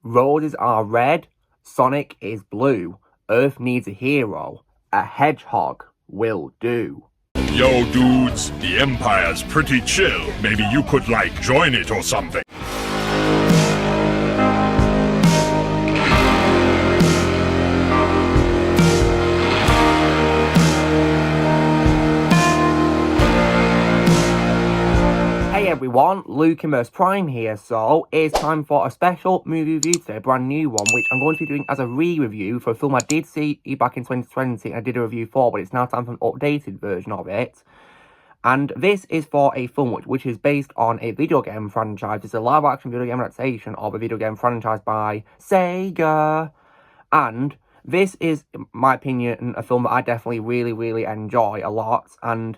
Roses are red, Sonic is blue. Earth needs a hero. A hedgehog will do. Yo, dudes, the Empire's pretty chill. Maybe you could, join it or something. Hey everyone, Luke Immerse Prime here, so it's time for a special movie review today, a brand new one, which I'm going to be doing as a re-review for a film I did see back in 2020 and I did a review for, but it's now time for an updated version of it. And this is for a film which is based on a video game franchise. It's a live-action video game adaptation of a video game franchise by Sega. And this is, in my opinion, a film that I definitely really enjoy a lot, and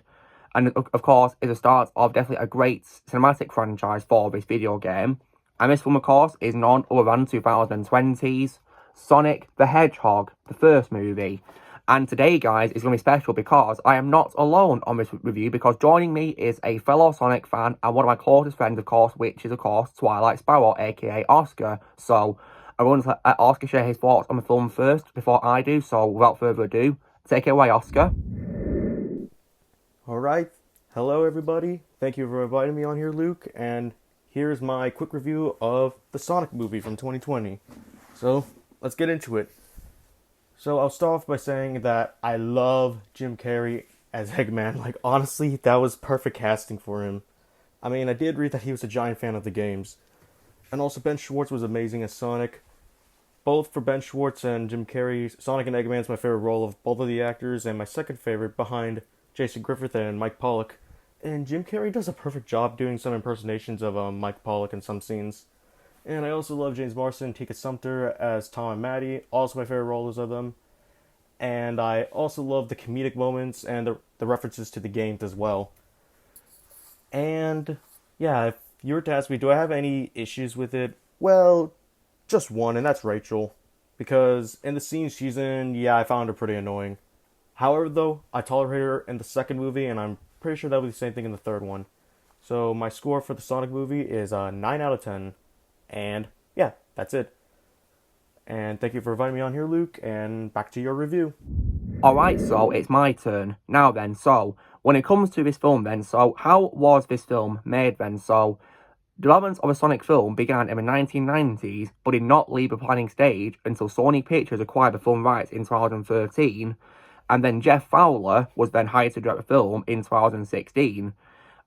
of course, is the start of definitely a great cinematic franchise for this video game. And this film, of course, is none other than 2020's Sonic the Hedgehog, the first movie. And today, guys, is going to be special because I am not alone on this review, because joining me is a fellow Sonic fan and one of my closest friends, of course, which is, of course, TwilightSparrow, aka Oscar. So, I'm going to let Oscar share his thoughts on the film first before I do. So, without further ado, take it away, Oscar. Alright, hello everybody, thank you for inviting me on here, Luke, and here's my quick review of the Sonic movie from 2020. So, let's get into it. So, I'll start off by saying that I love Jim Carrey as Eggman. Honestly, that was perfect casting for him. I mean, I did read that he was a giant fan of the games. And also, Ben Schwartz was amazing as Sonic. Both for Ben Schwartz and Jim Carrey, Sonic and Eggman is my favorite role of both of the actors, and my second favorite behind Jason Griffith and Mike Pollock. And Jim Carrey does a perfect job doing some impersonations of Mike Pollock in some scenes. And I also love James Marsden and Tika Sumpter as Tom and Maddie, also my favorite roles of them. And I also love the comedic moments and the references to the games as well. And yeah, if you were to ask me, do I have any issues with it? Well, just one, and that's Rachel. Because in the scenes she's in, yeah, I found her pretty annoying. However, though, I tolerate her in the second movie, and I'm pretty sure that'll be the same thing in the third one. So my score for the Sonic movie is 9 out of 10. And yeah, that's it. And thank you for inviting me on here, Luke, and back to your review. Alright, so it's my turn. Now then, so, when it comes to this film then, so how was this film made then? So, development of a Sonic film began in the 1990s, but did not leave the planning stage until Sony Pictures acquired the film rights in 2013. And then Jeff Fowler was then hired to direct the film in 2016.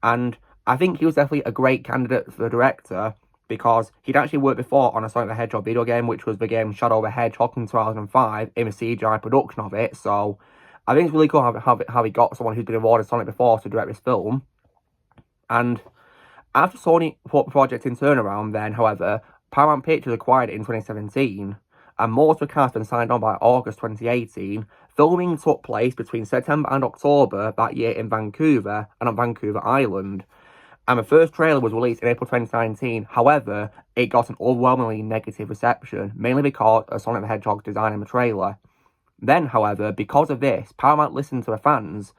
And I think he was definitely a great candidate for the director, because he'd actually worked before on a Sonic the Hedgehog video game, which was the game Shadow the Hedgehog in 2005, in the CGI production of it. So I think it's really cool how he got someone who's been involved in Sonic before to direct this film. And after Sony put the project in turnaround then, however, Paramount Pictures acquired it in 2017. And most of the cast and signed on by August 2018. Filming took place between September and October that year in Vancouver and on Vancouver Island. And the first trailer was released in April 2019. However, it got an overwhelmingly negative reception, mainly because of Sonic the Hedgehog's design in the trailer. Then, however, because of this, Paramount listened to the fans,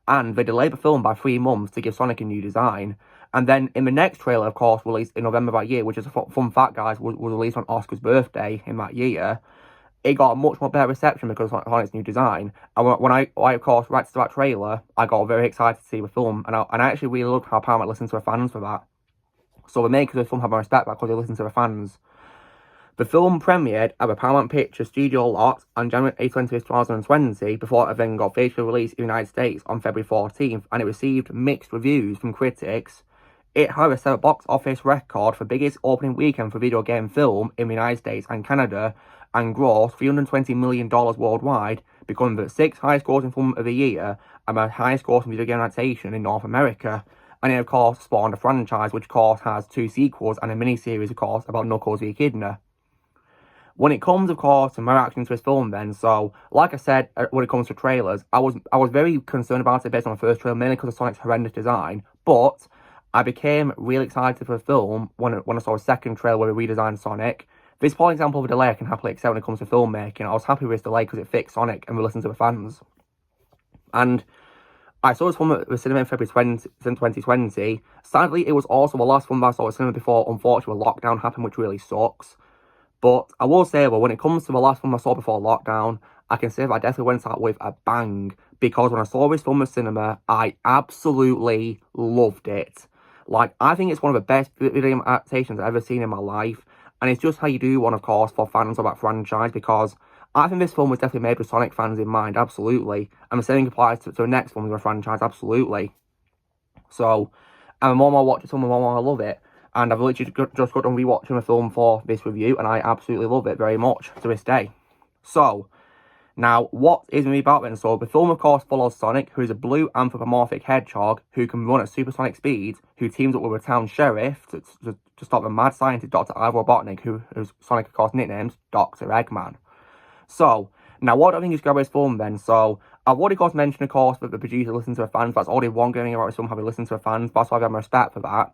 and they delayed the film by 3 months to give Sonic a new design. And then in the next trailer, of course, released in November that year, which is a fun fact, guys, was released on Oscar's birthday in that year, it got a much more better reception because of Sonic's new design. And when I of course, reacted to that trailer, I got very excited to see the film, and I actually really loved how Paramount listened to the fans for that. So the makers of the film have my respect back because they listened to the fans. The film premiered at the Paramount Pictures studio lot on January 20th, 2020, before it then got officially released in the United States on February 14th, and it received mixed reviews from critics. It, however, set a box office record for biggest opening weekend for video game film in the United States and Canada, and grossed $320 million worldwide, becoming the 6th highest grossing film of the year and the highest grossing video game adaptation in North America. And it, of course, spawned a franchise which, of course, has 2 sequels and a mini-series, of course, about Knuckles the Echidna. When it comes, of course, to my reaction to this film then, so, like I said, when it comes to trailers, I was very concerned about it based on the first trailer, mainly because of Sonic's horrendous design, but I became really excited for the film when I saw a second trailer where we redesigned Sonic. This is an example of a delay I can happily accept when it comes to filmmaking. I was happy with this delay because it fixed Sonic and we listened to the fans. And I saw this film at the cinema in February 2020. Sadly, it was also the last film that I saw at the cinema before, unfortunately, lockdown happened, which really sucks. But I will say, well, when it comes to the last film I saw before lockdown, I can say that I definitely went out with a bang, because when I saw this film in the cinema, I absolutely loved it. Like, I think it's one of the best video game adaptations I've ever seen in my life, and it's just how you do one, of course, for fans of that franchise, because I think this film was definitely made with Sonic fans in mind, absolutely, and the same applies to the next film of the franchise, absolutely. So, and the more I watch the film, the more I love it. And I've literally just got done rewatching the film for this review, and I absolutely love it very much to this day. So, now, what is the movie about then? So, the film, of course, follows Sonic, who is a blue anthropomorphic hedgehog who can run at supersonic speeds, who teams up with a town sheriff to stop the mad scientist Dr. Ivor Robotnik, who's Sonic, of course, nicknames Dr. Eggman. So, now what do I think is Gabby's film then? So, I've already, of course, mentioned, of course, that the producer listens to the fans. That's already one going about this film, having listened to the fans. That's why I have my respect for that.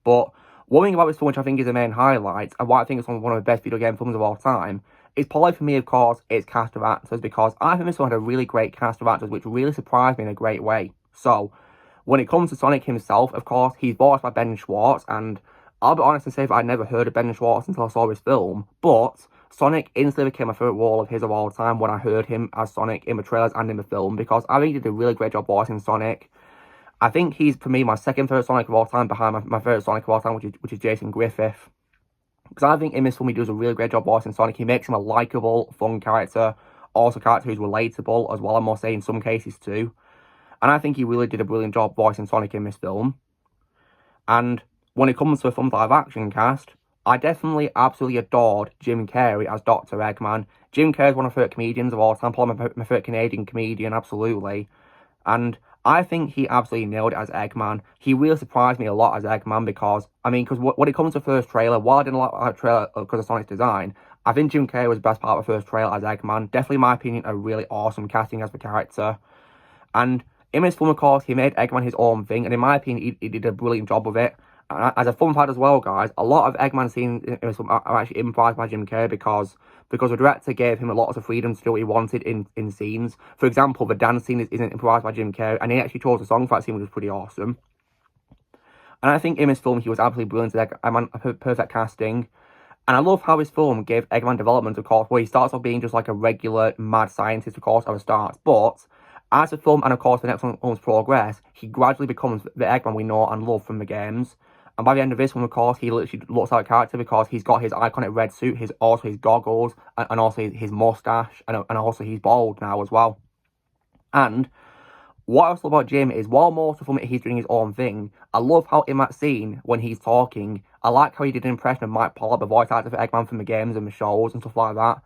But one thing about this film, which I think is the main highlight, and why I think it's one of the best video game films of all time, is probably for me, of course, its cast of actors, because I think this one had a really great cast of actors, which really surprised me in a great way. So, when it comes to Sonic himself, of course, he's voiced by Ben Schwartz, and I'll be honest and say that I'd never heard of Ben Schwartz until I saw this film, but Sonic instantly became my favourite role of his of all time when I heard him as Sonic in the trailers and in the film, because I think he did a really great job voicing Sonic. I think he's, for me, my second favourite Sonic of all time, behind my favourite Sonic of all time, which is Jason Griffith. Because I think in this film he does a really great job voicing Sonic. He makes him a likeable, fun character, also a character who's relatable as well, I must say, in some cases too. And I think he really did a brilliant job voicing Sonic in this film. And when it comes to a film live action cast, I definitely absolutely adored Jim Carrey as Dr. Eggman. Jim Carrey is one of my favourite comedians of all time, probably my favourite Canadian comedian, absolutely. And I think he absolutely nailed it as Eggman. He really surprised me a lot as Eggman because, because when it comes to the first trailer, while I didn't like that trailer because of Sonic's design, I think Jim Carrey was the best part of the first trailer as Eggman. Definitely, in my opinion, a really awesome casting as the character. And in this film, of course, he made Eggman his own thing, and in my opinion, he did a brilliant job with it. And as a fun fact as well, guys, a lot of Eggman scenes in this film are actually improvised by Jim Carrey because the director gave him a lot of freedom to do what he wanted in scenes. For example, the dance scene isn't improvised by Jim Carrey, and he actually chose a song for that scene, which was pretty awesome. And I think in this film, he was absolutely brilliant as Eggman, perfect casting. And I love how this film gave Eggman development, of course, where he starts off being just like a regular mad scientist, of course, at the start. But as the film and, of course, the next films progress, he gradually becomes the Eggman we know and love from the games. And by the end of this one, of course, he literally looks like a character because he's got his iconic red suit, his goggles, and also his mustache, and also he's bald now as well. And what I also love about Jim is, while most of the film he's doing his own thing, I love how in that scene, when he's talking, I like how he did an impression of Mike Pollock, the voice actor for Eggman from the games and the shows and stuff like that.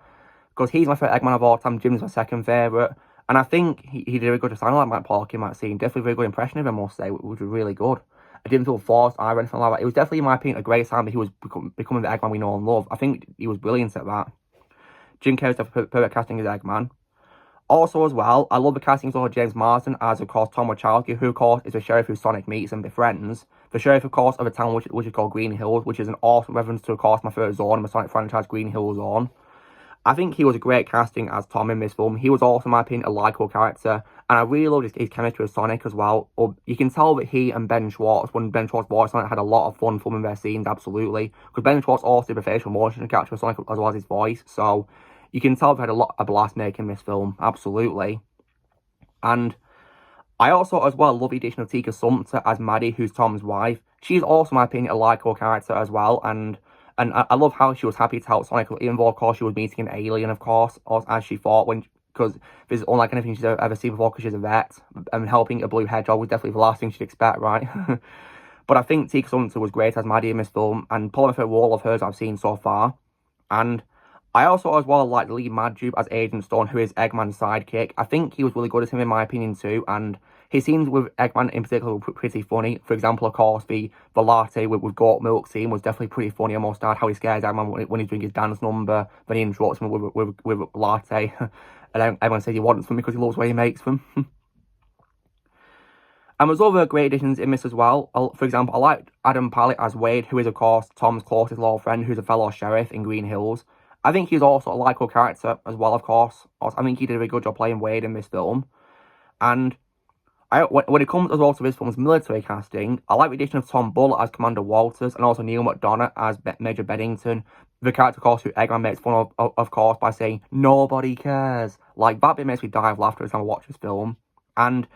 Because he's my favourite Eggman of all time, Jim's my second favourite. And I think he did a good sound like Mike Pollock in that scene. Definitely a very good impression of him, I must say, which was really good. I didn't feel forced or anything like that. It was definitely, in my opinion, a great sign that he was becoming the Eggman we know and love. I think he was brilliant at that. Jim Carrey's definitely perfect casting as Eggman. Also, as well, I love the casting of James Marsden as, of course, Tom Wachowski, who, of course, is the sheriff who Sonic meets and befriends. The sheriff, of course, of a town which is called Green Hills, which is an awesome reference to, of course, my favourite zone in the Sonic franchise, Green Hill Zone. I think he was a great casting as Tom in this film. He was also, in my opinion, a likeable character. And I really loved his chemistry with Sonic as well. You can tell that he and Ben Schwartz, when Ben Schwartz voiced Sonic, had a lot of fun filming their scenes, absolutely. Because Ben Schwartz also did the facial motion capture with Sonic as well as his voice. So you can tell they had a lot of blast making this film, absolutely. And I also, as well, love the addition of Tika Sumpter as Maddie, who's Tom's wife. She's also, in my opinion, a likeable character as well. And I love how she was happy to help Sonic, even though, of course, she was meeting an alien, of course, as she thought, because this is unlike anything she's ever seen before, because she's a vet, and helping a blue hedgehog was definitely the last thing she'd expect, right? But I think Tika Sumpter was great as Maddie in this film, and probably my favourite role of hers I've seen so far. And I also, as well, like the lead Mad Dude as Agent Stone, who is Eggman's sidekick. I think he was really good as him, in my opinion, too, and his scenes with Eggman in particular were pretty funny. For example, of course, the latte with goat milk scene was definitely pretty funny. I must add, how he scares Eggman when he's doing his dance number, then he interrupts him with latte. And Eggman says he wants them because he loves the way he makes them. And there's other great additions in this as well. For example, I liked Adam Pally as Wade, who is, of course, Tom's closest law friend, who's a fellow sheriff in Green Hills. I think he's also a likeable character as well, of course. I think he did a very good job playing Wade in this film. And When it comes as well to this film's military casting, I like the addition of Tom Bull as Commander Walters and also Neil McDonough as Major Beddington. The character, of course, who Eggman makes fun of course, by saying, "Nobody cares." Like, that bit makes me die of laughter every time I watch this film. And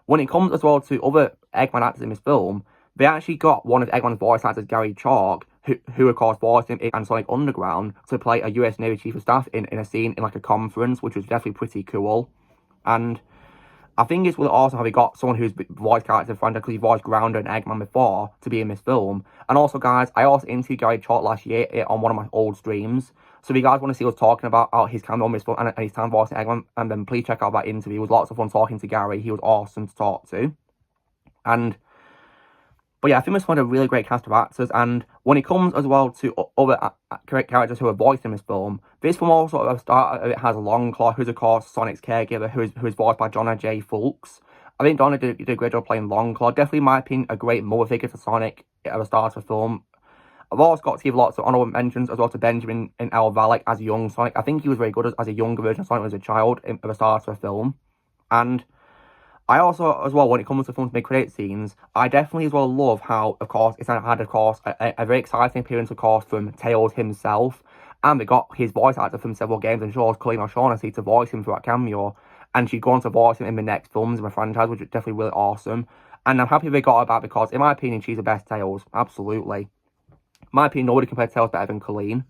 when it comes as well to other Eggman actors in this film, they actually got one of Eggman's voice actors, Gary Chalk, who of course voiced him in Sonic Underground, to play a US Navy Chief of Staff in a scene in like a conference, which was definitely pretty cool. And I think it's really awesome how they got someone who's voiced character franchise, because he voiced Grounder and Eggman before, to be in this film. And also, guys, I also interviewed Gary Chalk last year on one of my old streams. So if you guys want to see us talking about his cameo on this film and his time voicing Eggman, and then please check out that interview. It was lots of fun talking to Gary. He was awesome to talk to. But yeah, I think this one had a really great cast of actors, and when it comes as well to other characters who are voiced in this film also at the start it has Longclaw, who's of course Sonic's caregiver, who is voiced by Donna J. Fulks. I think Donna did a great job playing Longclaw. Definitely, in my opinion, a great mother figure to Sonic at the start of the film. I've also got to give lots of honorable mentions as well to Benjamin and L. Valek as young Sonic. I think he was very good as a younger version of Sonic as a child at the start of the film. And I also, as well, when it comes to film's mid-credit scenes, I definitely as well love how, of course, it's had, of course, a very exciting appearance, of course, from Tails himself, and they got his voice actor from several games and shows, Colleen O'Shaughnessy, to voice him for that cameo, and she's going to voice him in the next films in the franchise, which is definitely really awesome, and I'm happy they got her back because, in my opinion, she's the best Tails, absolutely. In my opinion, nobody can play Tails better than Colleen.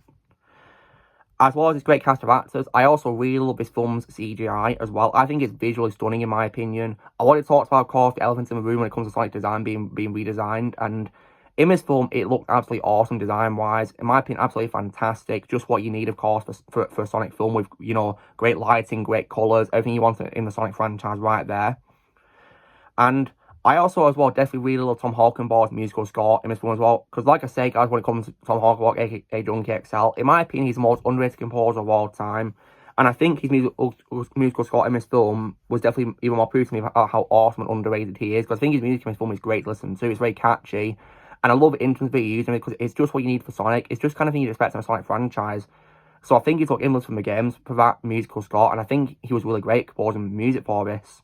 As well as this great cast of actors, I also really love this film's CGI as well. I think it's visually stunning in my opinion. I already talked about, of course, the elephants in the room when it comes to Sonic design being redesigned. And in this film, it looked absolutely awesome design-wise. In my opinion, absolutely fantastic. Just what you need, of course, for a Sonic film with, you know, great lighting, great colours, everything you want in the Sonic franchise right there. And I also, as well, definitely really love Tom Hawkenbaugh's musical score in this film as well. Because, like I say, guys, when it comes to Tom Hawkenbaugh, aka Junkie XL, in my opinion, he's the most underrated composer of all time. And I think his musical score in this film was definitely even more proof to me about how awesome and underrated he is. Because I think his music in this film is great to listen to. It's very catchy. And I love the entrance that he used in it because it's just what you need for Sonic. It's just kind of thing you'd expect in a Sonic franchise. So I think he took influence from the games for that musical score. And I think he was really great composing music for this.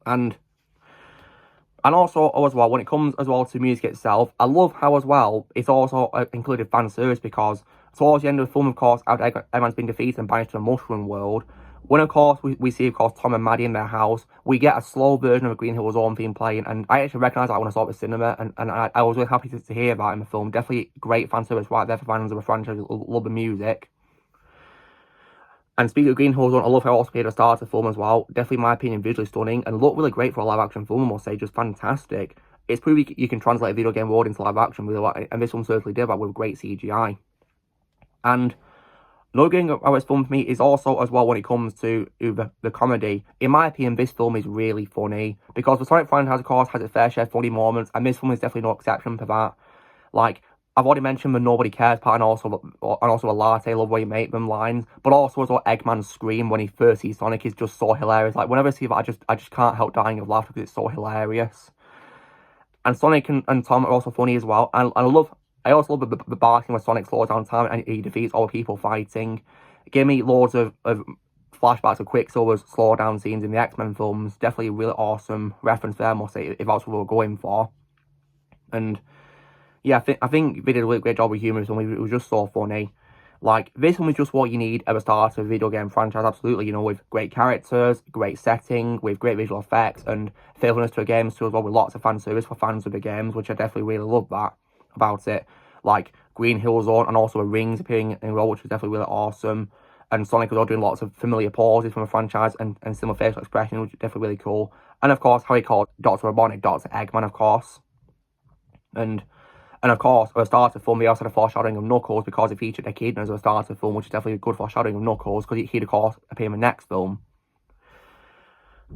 And also, as well, when it comes as well to music itself, I love how, as well, it's also included fan service because towards the end of the film, of course, after Eggman's been defeated and banished to the Mushroom World, when, of course, we see, of course, Tom and Maddie in their house, we get a slow version of a Green Hill Zone theme playing, and I actually recognised that when I saw it at the cinema, and I was really happy to hear that in the film. Definitely great fan service right there for fans of the franchise who love the music. And speaking of Green Hill Zone, I love how it also played at the start of the film as well. Definitely, in my opinion, visually stunning and looked really great for a live-action film, I must say. Just fantastic. It's proved you can translate a video game world into live-action really well, and this one certainly did that with great CGI. And another thing about this film for me is also, as well, when it comes to the comedy. In my opinion, this film is really funny. Because the Sonic franchise, of course, has its fair share of funny moments, and this film is definitely no exception for that. Like, I've already mentioned the nobody cares part and also a latte, love where you make them lines, but also as well Eggman's scream when he first sees Sonic is just so hilarious. Like whenever I see that, I just can't help dying of laughter because it's so hilarious. And Sonic and Tom are also funny as well. And I also love the barking when Sonic slows down time and he defeats all the people fighting. It gave me loads of flashbacks of Quicksilver's slow down scenes in the X-Men films. Definitely a really awesome reference there, I must say, if that's what we were going for. And yeah, I think they did a really great job with humour. It was just so funny. Like, this one was just what you need at the start of a video game franchise, absolutely, you know, with great characters, great setting, with great visual effects, and faithfulness to the games too as well, with lots of fan service for fans of the games, which I definitely really love that about it. Like, Green Hill Zone, and also the rings appearing in well, which was definitely really awesome. And Sonic was all doing lots of familiar pauses from the franchise and similar facial expressions, which is definitely really cool. And of course, how he called Dr. Robotnik Dr. Eggman, of course. And of course, at the start of the film, they also had a foreshadowing of Knuckles because he featured Echidna as the start of the film, which is definitely a good foreshadowing of Knuckles because he'd, of course, appear in the next film.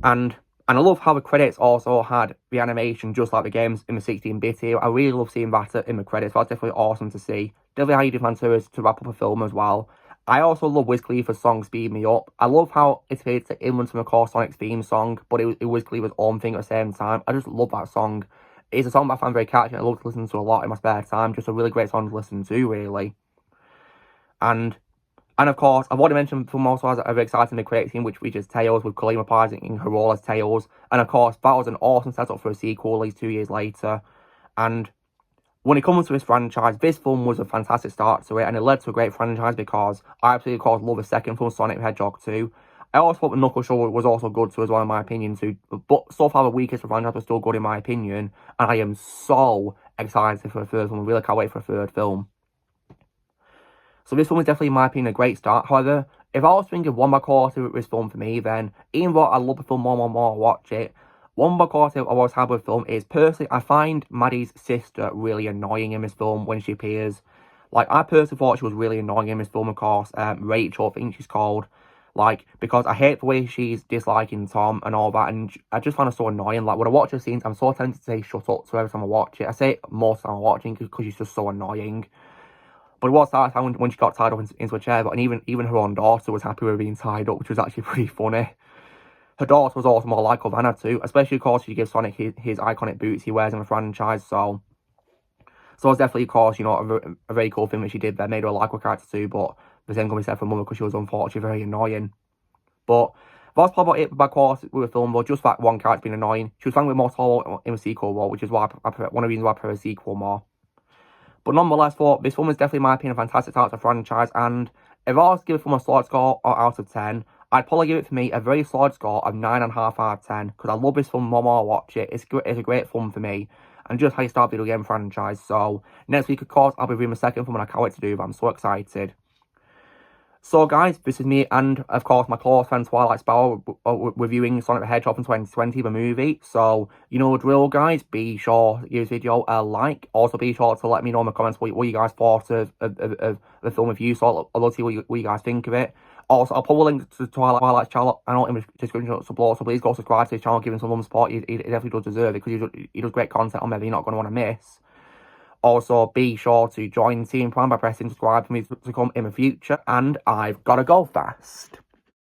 And I love how the credits also had the animation just like the games in the 16-bit era. I really love seeing that in the credits. That's definitely awesome to see. Definitely how you do fan service to wrap up a film as well. I also love Wiz Khalifa's song Speed Me Up. I love how it appeared to influence from, of course, Sonic's theme song, but it was Wiz Khalifa's own thing at the same time. I just love that song. It's a song that I find very catchy and I love to listen to a lot in my spare time. Just a really great song to listen to, really. And And of course, I've already mentioned the film also has a very exciting mid-credit scene, which features Tails with Kalima reprising her role as Tails. And of course, that was an awesome setup for a sequel at least 2 years later. And when it comes to this franchise, this film was a fantastic start to it, and it led to a great franchise because I absolutely, of course, love the second film, Sonic the Hedgehog 2. I also thought the Knuckles show was also good too, as well, in my opinion, too. But so far, the weakest of the franchise was still good, in my opinion. And I am so excited for the third film. I really can't wait for a third film. So this film is definitely, in my opinion, a great start. However, if I was thinking one more quality with this film for me, then even though I love the film more and more I watch it, one more quality I've always had with the film is, personally, I find Maddie's sister really annoying in this film when she appears. Like, I personally thought she was really annoying in this film, of course. Rachel, I think she's called. Like, because I hate the way she's disliking Tom and all that, and I just find her so annoying. Like, when I watch her scenes, I'm so tempted to say shut up to her every time I watch it. I say it most time I'm watching because she's just so annoying. But it was that time when she got tied up into a chair, and even her own daughter was happy with her being tied up, which was actually pretty funny. Her daughter was also more like Vanna too, especially of course she gives Sonic his iconic boots he wears in the franchise, so it's definitely, of course, you know, a very cool thing that she did there, made her a likable character too, but the same can be said for Mother because she was unfortunately very annoying. But that's probably about it by quality with the film, though, just that one character being annoying. She was frankly more tolerable in the sequel, though, which is why one of the reasons why I prefer the sequel more. But nonetheless, this film is definitely, in my opinion, a fantastic start to the franchise, and if I was to give it from a solid score out of 10, I'd probably give it, for me, a very solid score of 9.5 out of 10, because I love this film more and more I watch it. It's a great film for me, and just how you start a video game franchise. So, next week, of course, I'll be reviewing the second film, and I can't wait to do that. I'm so excited. So, guys, this is me and, of course, my close friend TwilightSparrow reviewing Sonic the Hedgehog from 2020, the movie. So, you know the drill, guys. Be sure to give this video a like. Also, be sure to let me know in the comments what you guys thought of the film review. So, I'd love to see what you guys think of it. Also, I'll put a link to Twilight's channel in the description below, so please go subscribe to his channel, give him some love and support. He definitely does deserve it, because he does great content on there that you're not going to want to miss. Also, be sure to join Team Prime by pressing subscribe for me to come in the future, and I've got to go fast.